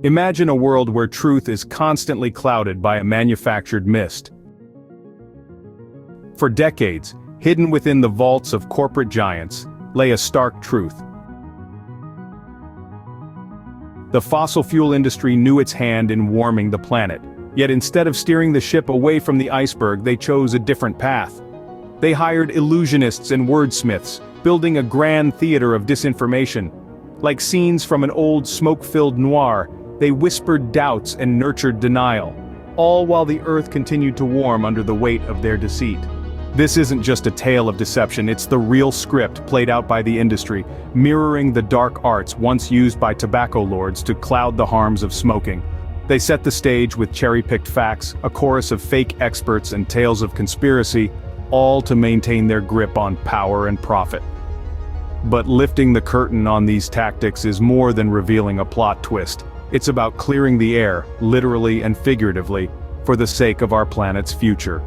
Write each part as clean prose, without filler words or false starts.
Imagine a world where truth is constantly clouded by a manufactured mist. For decades, hidden within the vaults of corporate giants, lay a stark truth. The fossil fuel industry knew its hand in warming the planet, yet instead of steering the ship away from the iceberg, they chose a different path. They hired illusionists and wordsmiths, building a grand theater of disinformation. Like scenes from an old smoke-filled noir, they whispered doubts and nurtured denial, all while the earth continued to warm under the weight of their deceit. This isn't just a tale of deception, it's the real script played out by the industry, mirroring the dark arts once used by tobacco lords to cloud the harms of smoking. They set the stage with cherry-picked facts, a chorus of fake experts and tales of conspiracy, all to maintain their grip on power and profit. But lifting the curtain on these tactics is more than revealing a plot twist. It's about clearing the air, literally and figuratively, for the sake of our planet's future.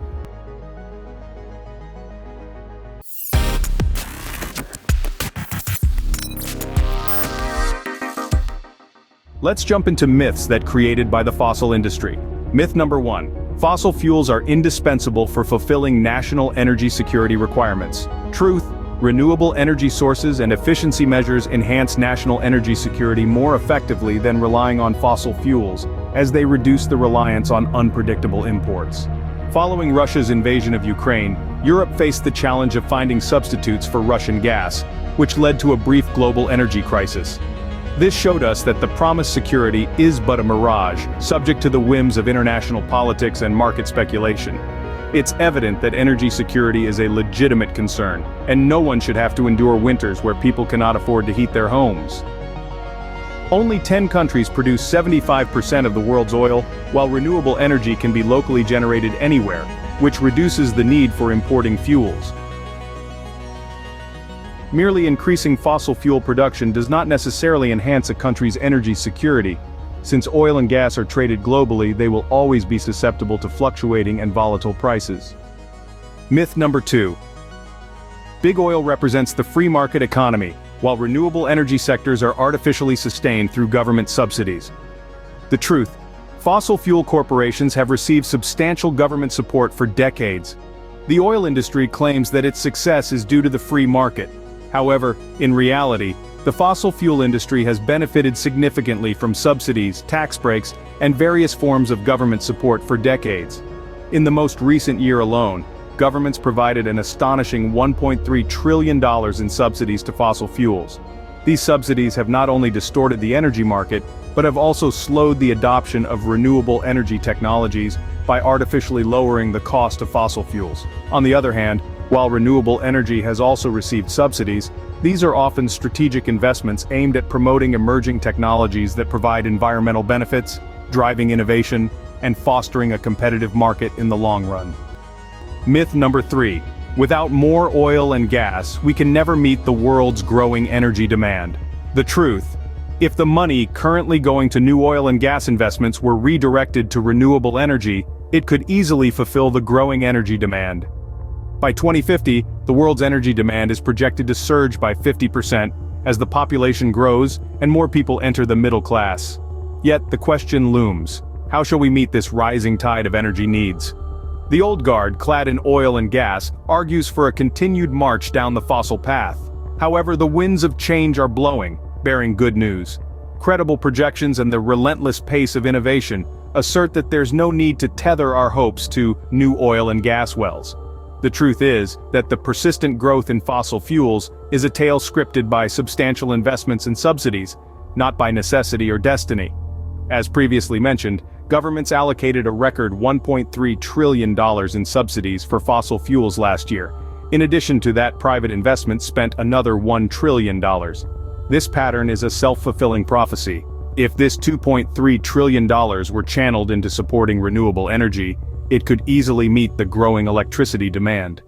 Let's jump into myths that created by the fossil industry. Myth number 1. Fossil fuels are indispensable for fulfilling national energy security requirements. Truth: renewable energy sources and efficiency measures enhance national energy security more effectively than relying on fossil fuels, as they reduce the reliance on unpredictable imports. Following Russia's invasion of Ukraine, Europe faced the challenge of finding substitutes for Russian gas, which led to a brief global energy crisis. This showed us that the promised security is but a mirage, subject to the whims of international politics and market speculation. It's evident that energy security is a legitimate concern, and no one should have to endure winters where people cannot afford to heat their homes. Only 10 countries produce 75% of the world's oil, while renewable energy can be locally generated anywhere, which reduces the need for importing fuels. Merely increasing fossil fuel production does not necessarily enhance a country's energy security. Since oil and gas are traded globally, they will always be susceptible to fluctuating and volatile prices. Myth number 2. Big oil represents the free market economy, while renewable energy sectors are artificially sustained through government subsidies. The truth: fossil fuel corporations have received substantial government support for decades. The oil industry claims that its success is due to the free market. However, in reality, the fossil fuel industry has benefited significantly from subsidies, tax breaks, and various forms of government support for decades. In the most recent year alone, governments provided an astonishing $1.3 trillion in subsidies to fossil fuels. These subsidies have not only distorted the energy market, but have also slowed the adoption of renewable energy technologies by artificially lowering the cost of fossil fuels. On the other hand, while renewable energy has also received subsidies, these are often strategic investments aimed at promoting emerging technologies that provide environmental benefits, driving innovation, and fostering a competitive market in the long run. Myth number 3. Without more oil and gas, we can never meet the world's growing energy demand. The truth: if the money currently going to new oil and gas investments were redirected to renewable energy, it could easily fulfill the growing energy demand. By 2050, the world's energy demand is projected to surge by 50% as the population grows and more people enter the middle class. Yet the question looms: how shall we meet this rising tide of energy needs? The old guard, clad in oil and gas, argues for a continued march down the fossil path. However, the winds of change are blowing, bearing good news. Credible projections and the relentless pace of innovation assert that there's no need to tether our hopes to new oil and gas wells. The truth is that the persistent growth in fossil fuels is a tale scripted by substantial investments and subsidies, not by necessity or destiny. As previously mentioned, governments allocated a record $1.3 trillion in subsidies for fossil fuels last year. In addition to that, private investment spent another $1 trillion. This pattern is a self-fulfilling prophecy. If this $2.3 trillion were channeled into supporting renewable energy, it could easily meet the growing electricity demand.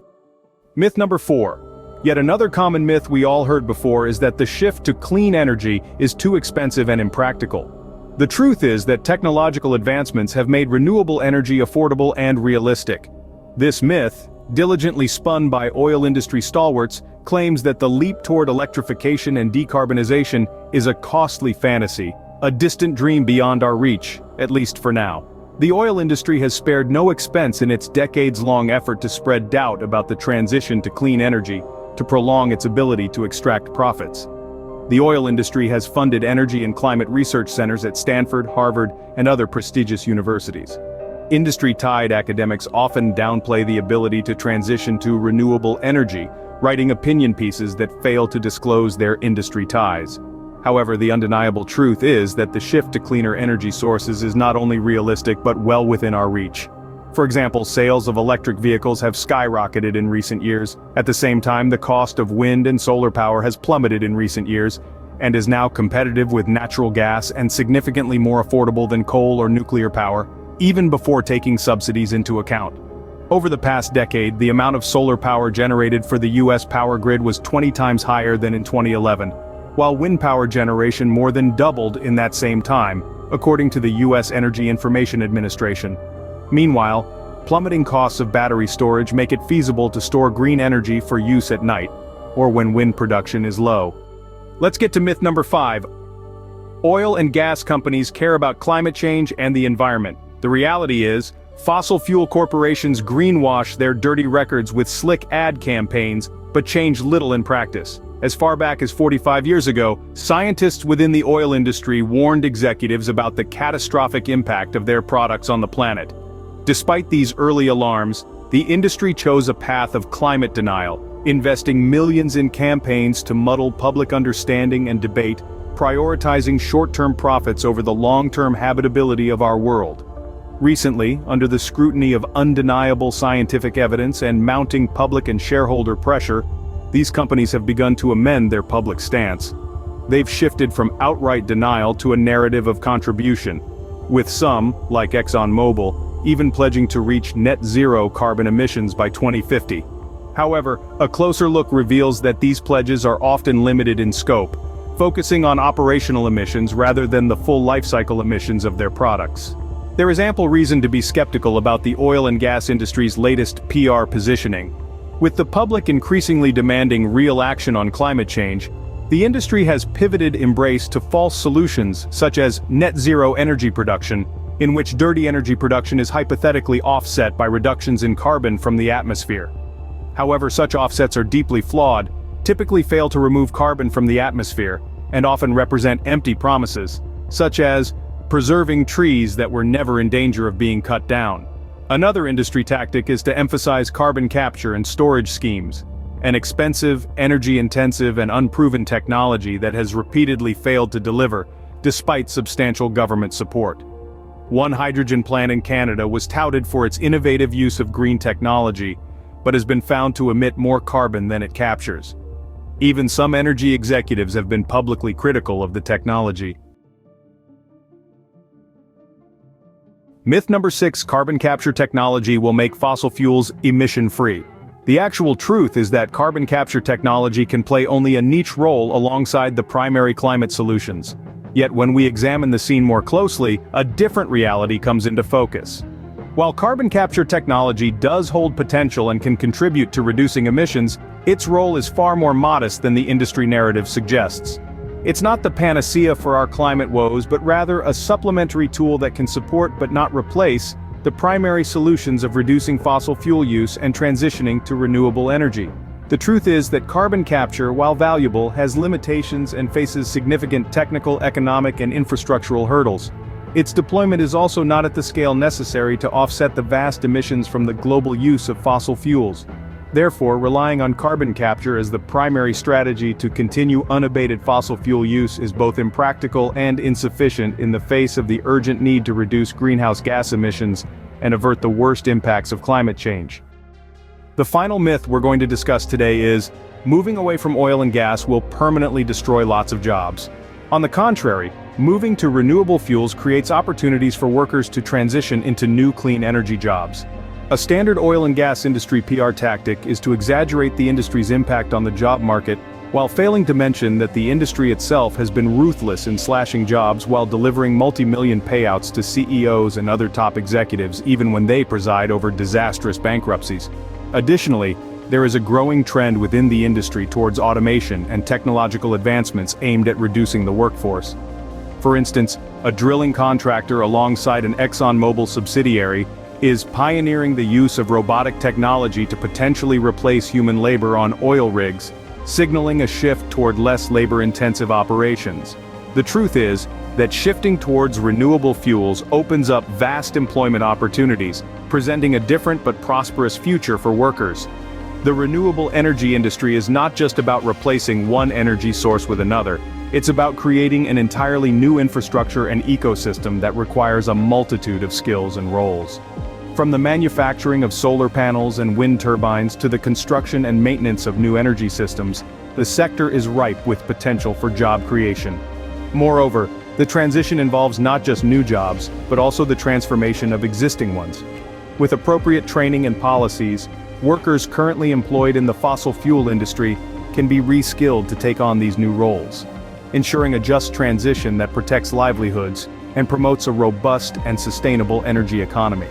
Myth number 4. Yet another common myth we all heard before is that the shift to clean energy is too expensive and impractical. The truth is that technological advancements have made renewable energy affordable and realistic. This myth, diligently spun by oil industry stalwarts, claims that the leap toward electrification and decarbonization is a costly fantasy, a distant dream beyond our reach, at least for now. The oil industry has spared no expense in its decades-long effort to spread doubt about the transition to clean energy, to prolong its ability to extract profits. The oil industry has funded energy and climate research centers at Stanford, Harvard, and other prestigious universities. Industry-tied academics often downplay the ability to transition to renewable energy, writing opinion pieces that fail to disclose their industry ties. However, the undeniable truth is that the shift to cleaner energy sources is not only realistic but well within our reach. For example, sales of electric vehicles have skyrocketed in recent years. At the same time, the cost of wind and solar power has plummeted in recent years, and is now competitive with natural gas and significantly more affordable than coal or nuclear power, even before taking subsidies into account. Over the past decade, the amount of solar power generated for the US power grid was 20 times higher than in 2011, while wind power generation more than doubled in that same time, according to the US Energy Information Administration. Meanwhile, plummeting costs of battery storage make it feasible to store green energy for use at night, or when wind production is low. Let's get to myth number 5. Oil and gas companies care about climate change and the environment. The reality is, fossil fuel corporations greenwash their dirty records with slick ad campaigns, but change little in practice. As far back as 45 years ago, scientists within the oil industry warned executives about the catastrophic impact of their products on the planet. Despite these early alarms, the industry chose a path of climate denial, investing millions in campaigns to muddle public understanding and debate, prioritizing short-term profits over the long-term habitability of our world. Recently, under the scrutiny of undeniable scientific evidence and mounting public and shareholder pressure, these companies have begun to amend their public stance. They've shifted from outright denial to a narrative of contribution, with some, like ExxonMobil, even pledging to reach net zero carbon emissions by 2050. However, a closer look reveals that these pledges are often limited in scope, focusing on operational emissions rather than the full lifecycle emissions of their products. There is ample reason to be skeptical about the oil and gas industry's latest PR positioning. With the public increasingly demanding real action on climate change, the industry has pivoted embrace to false solutions such as net zero energy production, in which dirty energy production is hypothetically offset by reductions in carbon from the atmosphere. However, such offsets are deeply flawed, typically fail to remove carbon from the atmosphere, and often represent empty promises, such as preserving trees that were never in danger of being cut down. Another industry tactic is to emphasize carbon capture and storage schemes, an expensive, energy-intensive, and unproven technology that has repeatedly failed to deliver, despite substantial government support. One hydrogen plant in Canada was touted for its innovative use of green technology, but has been found to emit more carbon than it captures. Even some energy executives have been publicly critical of the technology. Myth number 6: carbon capture technology will make fossil fuels emission-free. The actual truth is that carbon capture technology can play only a niche role alongside the primary climate solutions. Yet when we examine the scene more closely, a different reality comes into focus. While carbon capture technology does hold potential and can contribute to reducing emissions, its role is far more modest than the industry narrative suggests. It's not the panacea for our climate woes, but rather a supplementary tool that can support but not replace the primary solutions of reducing fossil fuel use and transitioning to renewable energy. The truth is that carbon capture, while valuable, has limitations and faces significant technical, economic, and infrastructural hurdles. Its deployment is also not at the scale necessary to offset the vast emissions from the global use of fossil fuels. Therefore, relying on carbon capture as the primary strategy to continue unabated fossil fuel use is both impractical and insufficient in the face of the urgent need to reduce greenhouse gas emissions and avert the worst impacts of climate change. The final myth we're going to discuss today is, moving away from oil and gas will permanently destroy lots of jobs. On the contrary, moving to renewable fuels creates opportunities for workers to transition into new clean energy jobs. A standard oil and gas industry PR tactic is to exaggerate the industry's impact on the job market, while failing to mention that the industry itself has been ruthless in slashing jobs while delivering multi-million payouts to CEOs and other top executives even when they preside over disastrous bankruptcies. Additionally, there is a growing trend within the industry towards automation and technological advancements aimed at reducing the workforce. For instance, a drilling contractor alongside an ExxonMobil subsidiary is pioneering the use of robotic technology to potentially replace human labor on oil rigs, signaling a shift toward less labor-intensive operations. The truth is that shifting towards renewable fuels opens up vast employment opportunities, presenting a different but prosperous future for workers. The renewable energy industry is not just about replacing one energy source with another, it's about creating an entirely new infrastructure and ecosystem that requires a multitude of skills and roles. From the manufacturing of solar panels and wind turbines to the construction and maintenance of new energy systems, the sector is ripe with potential for job creation. Moreover, the transition involves not just new jobs, but also the transformation of existing ones. With appropriate training and policies, workers currently employed in the fossil fuel industry can be re-skilled to take on these new roles, ensuring a just transition that protects livelihoods and promotes a robust and sustainable energy economy.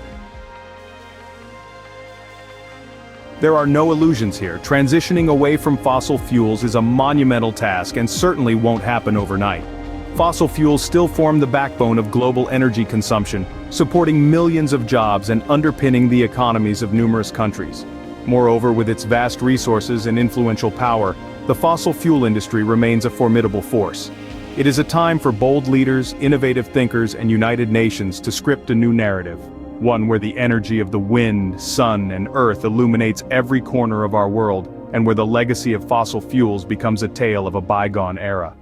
There are no illusions here. Transitioning away from fossil fuels is a monumental task and certainly won't happen overnight. Fossil fuels still form the backbone of global energy consumption, supporting millions of jobs and underpinning the economies of numerous countries. Moreover, with its vast resources and influential power, the fossil fuel industry remains a formidable force. It is a time for bold leaders, innovative thinkers, and united nations to script a new narrative, one where the energy of the wind, sun, and earth illuminates every corner of our world, and where the legacy of fossil fuels becomes a tale of a bygone era.